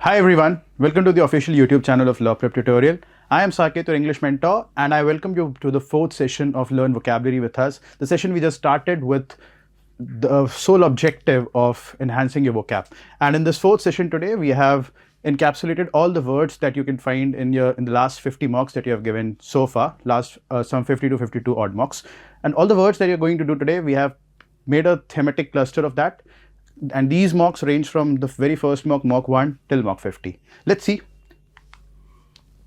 Hi everyone, welcome to the official YouTube channel of Law Prep Tutorial. I am Saket, your English mentor, and I welcome you to the fourth session of Learn Vocabulary with us. The session we just started with the sole objective of enhancing your vocab. And in this fourth session today, we have encapsulated all the words that you can find in the last 50 mocks that you have given so far, some 50 to 52 odd mocks. And all the words that you're going to do today, we have made a thematic cluster of that. And these mocks range from the very first mock, mock 1 till mock 50. Let's see.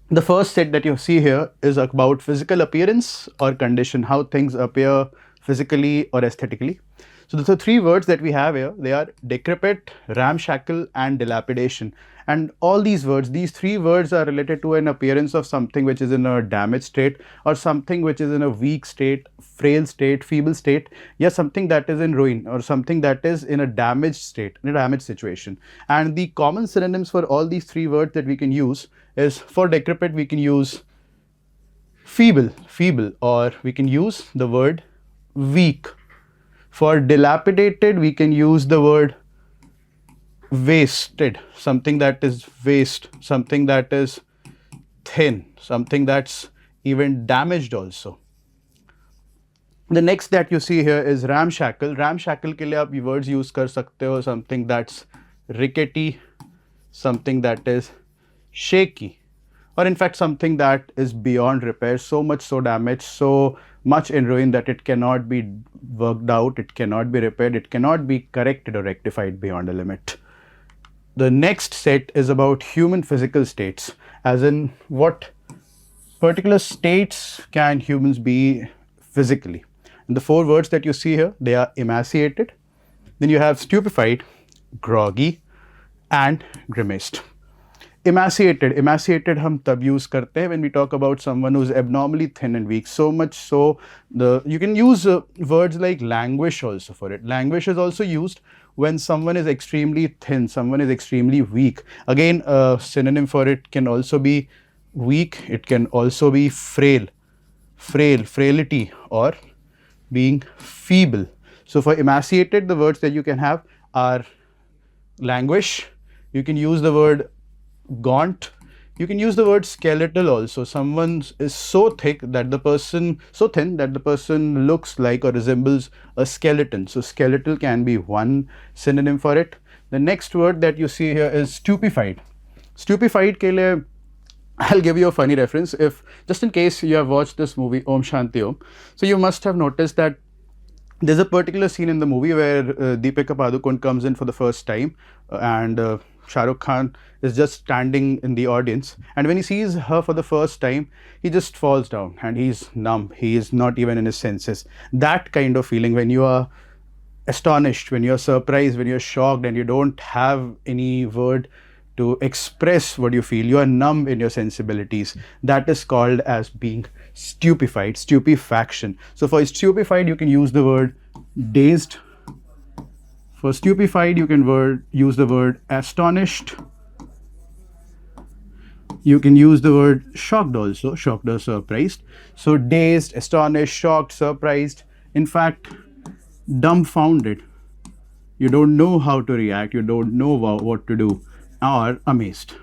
The first set that you see here is about physical appearance or condition, how things appear physically or aesthetically. So the three words that we have here, they are decrepit, ramshackle and dilapidation. And all these words, these three words are related to an appearance of something which is in a damaged state or something which is in a weak state, frail state, feeble state, yeah, something that is in ruin or something that is in a damaged state, in a damaged situation. And the common synonyms for all these three words that we can use is, for decrepit we can use feeble, or we can use the word weak. For dilapidated, we can use the word wasted, something that is waste, something that is thin, something that's even damaged also. The next that you see here is ramshackle. Ramshackle ke liye aap words use kar sakte ho, something that's rickety, something that is shaky, or in fact something that is beyond repair, so much so damaged, so much in ruin that it cannot be worked out, it cannot be repaired, it cannot be corrected or rectified beyond a limit. The next set is about human physical states, as in what particular states can humans be physically. And the four words that you see here, they are emaciated, then you have stupefied, groggy and grimaced. Emaciated हम तब use करते हैं when we talk about someone who's abnormally thin and weak, so much so you can use words like languish also for it. Languish is also used when someone is extremely thin, someone is extremely weak. Again, a synonym for it can also be weak, it can also be frailty or being feeble. So for emaciated, the words that you can have are languish, you can use the word gaunt, you can use the word skeletal also. Someone is so thin that the person looks like or resembles a skeleton. So skeletal can be one synonym for it. The next word that you see here is stupefied. Stupefied ke liye I'll give you a funny reference, if just in case you have watched this movie Om Shanti Om. So you must have noticed that there's a particular scene in the movie where Deepika Padukone comes in for the first time and Shah Rukh Khan is just standing in the audience, and when he sees her for the first time, he just falls down and he's numb, he is not even in his senses. That kind of feeling when you are astonished, when you're surprised, when you're shocked and you don't have any word to express what you feel, you are numb in your sensibilities, that is called as being stupefied, stupefaction. So for stupefied, you can use the word dazed. For stupefied, you can use the word astonished. You can use the word shocked also, shocked or surprised. So dazed, astonished, shocked, surprised, in fact dumbfounded. You don't know how to react, you don't know what to do, or amazed.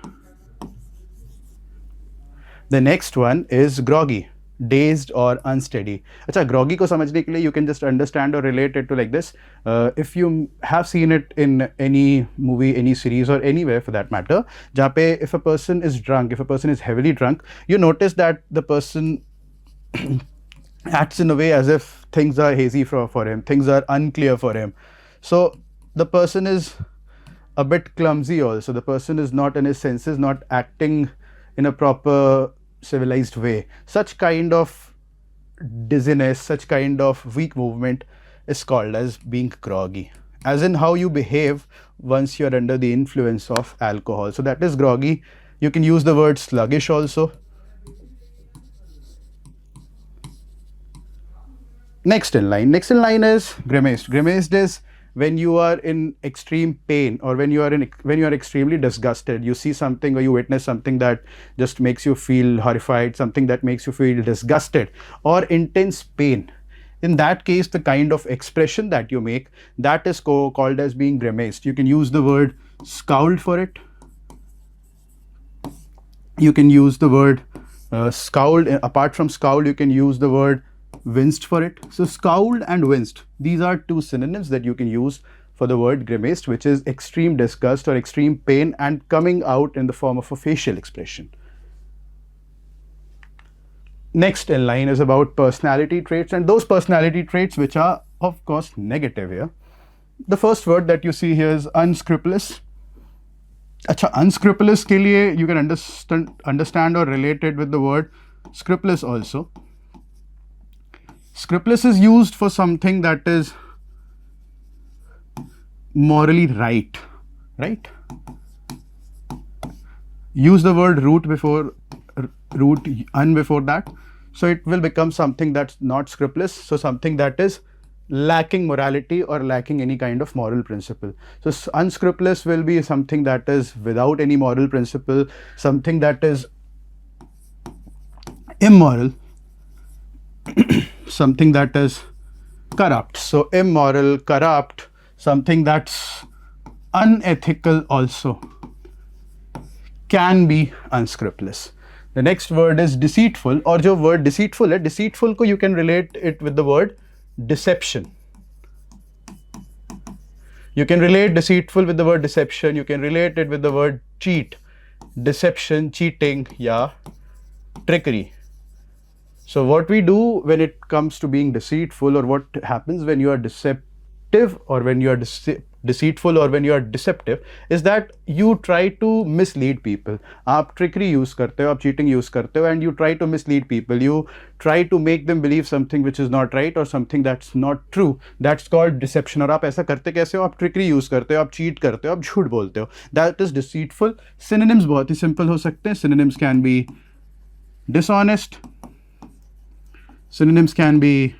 The next one is groggy, dazed or unsteady. Acha, groggy ko samajhne ke liye you can just understand or relate it to like this. If you have seen it in any movie, any series or anywhere for that matter, jahan pe if a person is drunk, if a person is heavily drunk, you notice that the person acts in a way as if things are hazy for him, things are unclear for him. So the person is a bit clumsy also, the person is not in his senses, not acting in a proper civilized way. Such kind of dizziness, such kind of weak movement is called as being groggy, as in how you behave once you're under the influence of alcohol. So that is groggy. You can use the word sluggish also. Next in line is grimaced. Grimaced is when you are in extreme pain or when you are extremely disgusted. You see something or you witness something that just makes you feel horrified, something that makes you feel disgusted or intense pain. In that case, the kind of expression that you make, that is called as being grimaced. You can use the word scowled for it. You can use the word scowled. Apart from scowled, you can use the word winced for it. So scowled and winced, these are two synonyms that you can use for the word grimaced, which is extreme disgust or extreme pain and coming out in the form of a facial expression. Next in line is about personality traits, and those personality traits which are of course negative here. The first word that you see here is unscrupulous. अच्छा, unscrupulous के लिए you can understand or relate it with the word scrupulous also. Scrupulous is used for something that is morally right, right? Use the word root before un before that, so it will become something that's not scrupulous, so something that is lacking morality or lacking any kind of moral principle. So unscrupulous will be something that is without any moral principle, something that is immoral, something that is corrupt. So immoral, corrupt, something that's unethical also can be unscrupulous. The next word is deceitful, और जो word deceitful है, deceitful को you can relate it with the word deception. You can relate deceitful with the word deception, you can relate it with the word cheat, deception, cheating, yeah, trickery. So what we do when it comes to being deceitful, or what happens when you are deceptive or when you are deceitful or when you are deceptive, is that you try to mislead people. आप trickery use करते हो, आप cheating use करते हो, and you try to mislead people. You try to make them believe something which is not right or something that's not true. That's called deception. और आप ऐसा करते कैसे हो? आप trickery use करते हो, आप cheat करते हो, आप झूठ बोलते हो. That is deceitful. Synonyms बहुत ही simple हो सकते हैं. Synonyms can be dishonest. Synonyms can be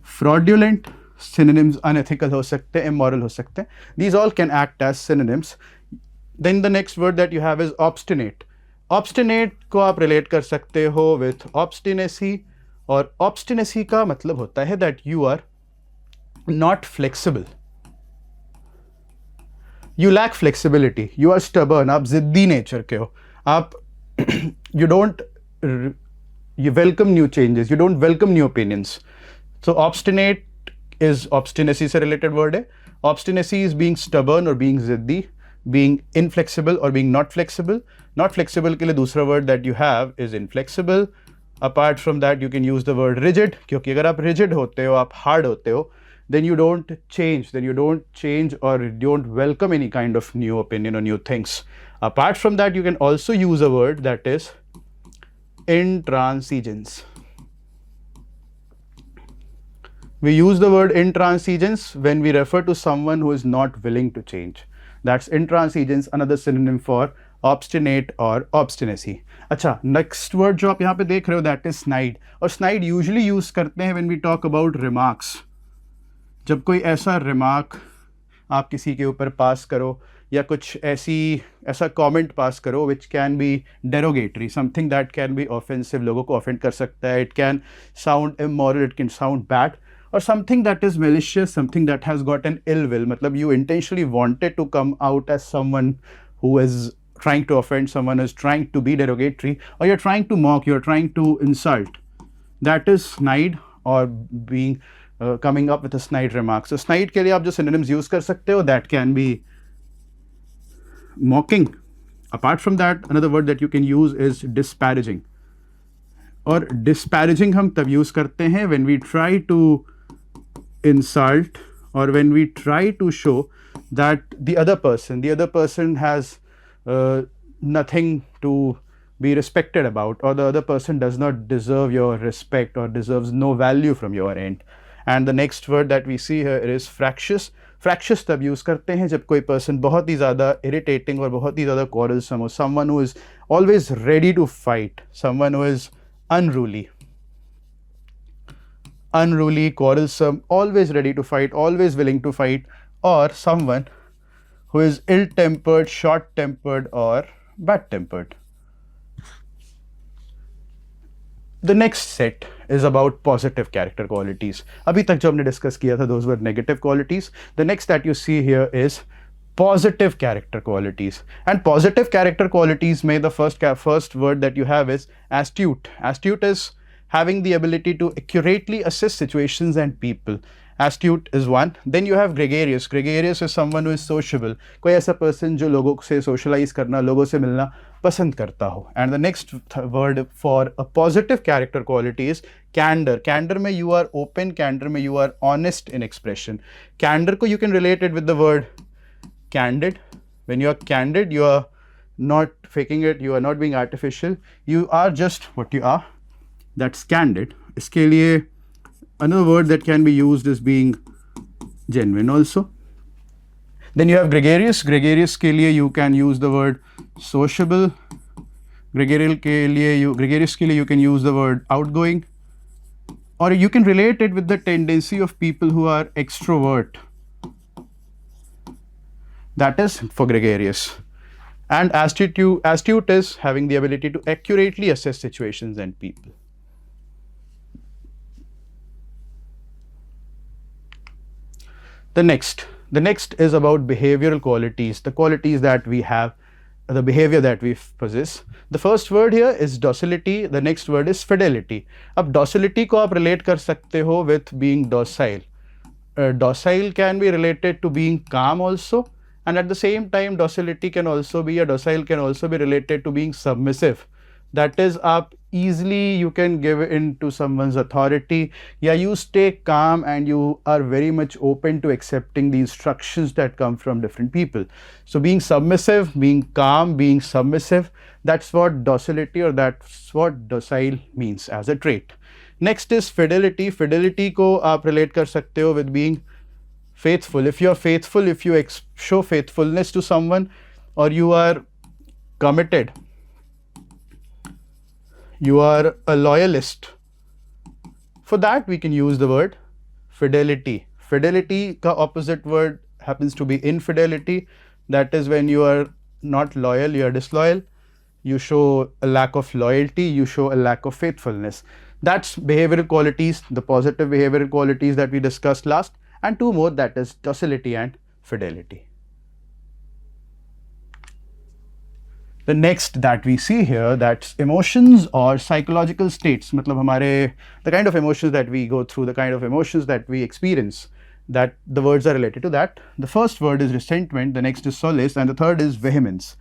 fraudulent. Synonyms unethical हो सकते हैं, immoral हो सकते हैं. These all can act as synonyms. Then the next word that you have is obstinate. Obstinate को आप relate कर सकते हो with obstinacy, और obstinacy का मतलब होता है that you are not flexible. You lack flexibility. You are stubborn. आप जिद्दी nature के हो. आप you welcome new changes. You don't welcome new opinions. So obstinate is obstinacy से related word है. Obstinacy is being stubborn or being ziddi, being inflexible or being not flexible. Not flexible के लिए दूसरा word that you have is inflexible. Apart from that, you can use the word rigid, क्योंकि अगर आप rigid होते हो, आप hard होते हो, then you don't change or you don't welcome any kind of new opinion or new things. Apart from that, you can also use a word that is intransigence. We use the word intransigence when we refer to someone who is not willing to change. That's intransigence, another synonym for obstinate or obstinacy. अच्छा, next word जो आप यहाँ पे देख रहे हो, that is snide. और snide usually use करते हैं when we talk about remarks. जब कोई ऐसा remark आप किसी के ऊपर पास करो, या कुछ ऐसा comment पास करो which can be derogatory, something that can be offensive, लोगों को offend कर सकता है, it can sound immoral, it can sound bad, or something that is malicious, something that has got an ill will, मतलब you intentionally wanted to come out as someone who is trying to offend, someone is trying to be derogatory, or you're trying to mock, you're trying to insult. That is snide, or being coming up with a snide remark. So snide के लिए आप जो synonyms use कर सकते हो, that can be mocking. Apart from that, another word that you can use is disparaging. और disparaging हम तब use करते हैं when we try to insult or when we try to show that the other person has nothing to be respected about, or the other person does not deserve your respect or deserves no value from your end. And the next word that we see here is fractious. Fractious तब use करते हैं जब कोई person बहुत ही ज़्यादा irritating और बहुत ही ज़्यादा quarrelsome हो, someone who is always ready to fight, someone who is unruly, quarrelsome, always ready to fight, always willing to fight, or someone who is ill-tempered, short-tempered, or bad-tempered. The next set is about positive character qualities. अभी तक जो हमने discuss किया था, those were negative qualities. The next that you see here is positive character qualities. And positive character qualities may the first word that you have is astute. Astute is having the ability to accurately assess situations and people. Astute is one. Then you have gregarious. Gregarious is someone who is sociable. कोई ऐसा person जो लोगों से socialize करना, लोगों से मिलना पसंद करता हो. And the next word for a positive character quality is candor. Candor में you are open. Candor में you are honest in expression. Candor को you can relate it with the word candid. When you are candid, you are not faking it. You are not being artificial. You are just what you are. That's candid. इसके लिए another word that can be used is being genuine also. Then you have gregarious. Gregarious के लिए you can use the word sociable. Gregarious के लिए you can use the word outgoing, or you can relate it with the tendency of people who are extrovert. That is for gregarious. And astute is having the ability to accurately assess situations and people. The next is about behavioral qualities, the qualities that we have, the behavior that we possess. The first word here is docility. The next word is fidelity. अब docility को आप relate कर सकते हो with being docile. Docile can be related to being calm also, and at the same time docile can also be related to being submissive. That is, up easily you can give in to someone's authority. Yeah, you stay calm and you are very much open to accepting the instructions that come from different people. So being submissive, being calm, being submissive, that's what docility or that's what docile means as a trait. Next is fidelity. Fidelity को आप relate कर सकते हो with being faithful. If you are faithful, if you show faithfulness to someone, or you are committed, you are a loyalist, for that we can use the word fidelity. Fidelity ka opposite word happens to be infidelity. That is when you are not loyal, you are disloyal, you show a lack of loyalty, you show a lack of faithfulness. That's behavioral qualities, the positive behavioral qualities that we discussed last, and two more, that is docility and fidelity. The next that we see here, that's emotions or psychological states. मतलब हमारे the kind of emotions that we go through, the kind of emotions that we experience, that the words are related to that. The first word is resentment, the next is solace, and the third is vehemence.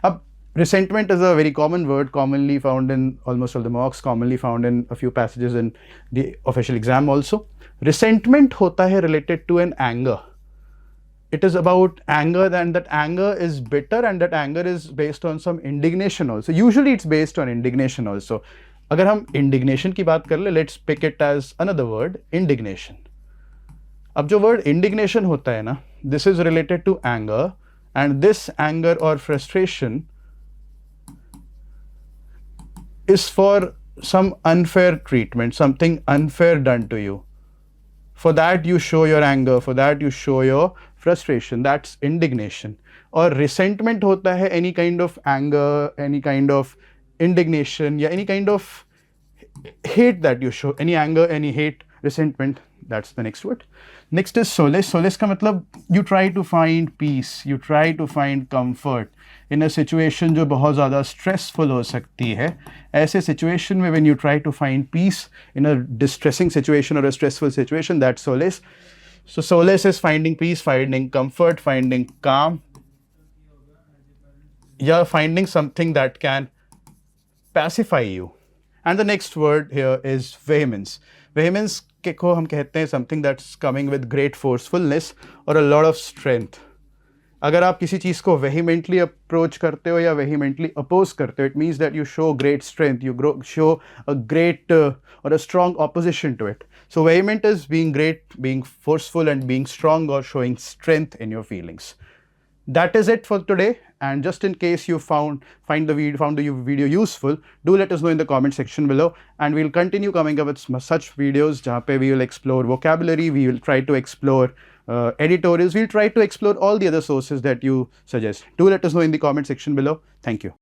Ab, resentment is a very common word, commonly found in almost all the mocks, commonly found in a few passages in the official exam also. Resentment होता है related to an anger. It is about anger, and that anger is bitter, and that anger is based on some indignation also. Usually it's based on indignation also. अगर हम indignation की बात कर ले, let's pick it as another word, indignation. अब जो word indignation होता है ना, this is related to anger, and this anger or frustration is for some unfair treatment, something unfair done to you. For that you show your anger, for that you show your frustration, that's indignation. Or resentment होता है any kind of anger, any kind of indignation, या any kind of hate that you show, any anger, any hate, resentment, that's the next word. Next is solace. Solace का मतलब you try to find peace, you try to find comfort in a situation जो बहुत ज़्यादा stressful हो सकती है. ऐसे situation में when you try to find peace in a distressing situation or a stressful situation, that's solace. So solace is finding peace, finding comfort, finding calm. You're finding something that can pacify you. And the next word here is vehemence. Vehemence को हम कहते हैं something that's coming with great forcefulness or a lot of strength. अगर आप किसी चीज़ को vehemently approach करते हो या vehemently oppose करते हो, it means that you show great strength, you show a great or a strong opposition to it. So vehement is being great, being forceful, and being strong or showing strength in your feelings. That is it for today. And just in case you found the video useful, do let us know in the comment section below, and we'll continue coming up with such videos जहाँ पे we will explore vocabulary, we will try to explore editorials, we'll try to explore all the other sources that you suggest. Do let us know in the comment section below. Thank you.